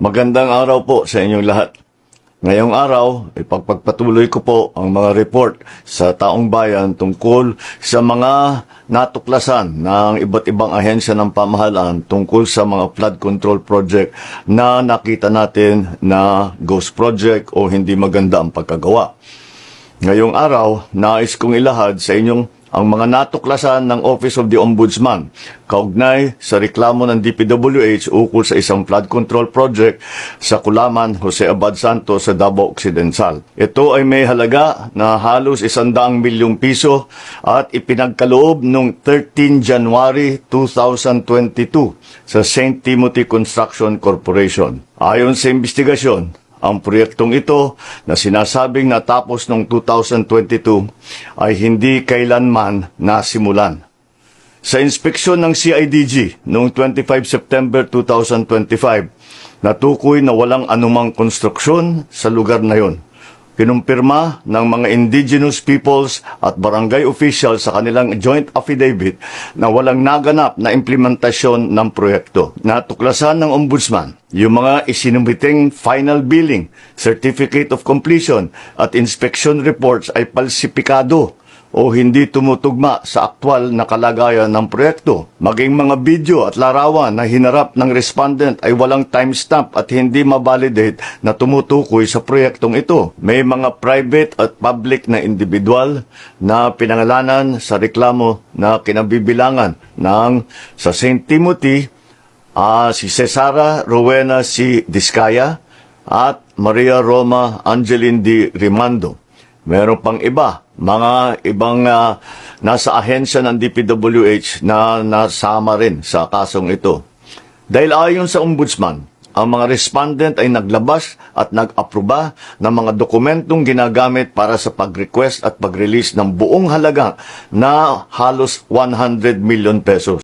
Magandang araw po sa inyong lahat. Ngayong araw, ipagpagpatuloy ko po ang mga report sa taong bayan tungkol sa mga natuklasan ng iba't ibang ahensya ng pamahalaan tungkol sa mga flood control project na nakita natin na ghost project o hindi maganda ang pagkagawa. Ngayong araw, nais kong ilahad sa inyong ang mga natuklasan ng Office of the Ombudsman kaugnay sa reklamo ng DPWH ukol sa isang flood control project sa Kulaman, Jose Abad Santos sa Davao Occidental. Ito ay may halaga na halos 100 milyong piso at ipinagkaloob noong 13 January 2022 sa St. Timothy Construction Corporation. Ayon sa investigasyon, ang proyektong ito na sinasabing natapos noong 2022 ay hindi kailanman nasimulan. Sa inspeksyon ng CIDG noong 25 September 2025, natukoy na walang anumang konstruksyon sa lugar na yon. Kinumpirma ng mga indigenous peoples at barangay officials sa kanilang joint affidavit na walang naganap na implementasyon ng proyekto. Natuklasan ng Ombudsman yung mga isinumiting final billing, certificate of completion at inspection reports ay palsipikado o hindi tumutugma sa aktwal na kalagayan ng proyekto. Maging mga video at larawan na hinarap ng respondent ay walang timestamp at hindi mabalidate na tumutukoy sa proyektong ito. May mga private at public na individual na pinangalanan sa reklamo na kinabibilangan ng sa St. Timothy, si Cesara Rowena C. Discaya at Maria Roma Angeline D. Rimando. Meron pang iba, mga ibang nasa ahensya ng DPWH na nasama rin sa kasong ito. Dahil ayon sa Ombudsman, ang mga respondent ay naglabas at nag-aproba ng mga dokumentong ginagamit para sa pag-request at pag-release ng buong halaga na halos 100 million pesos.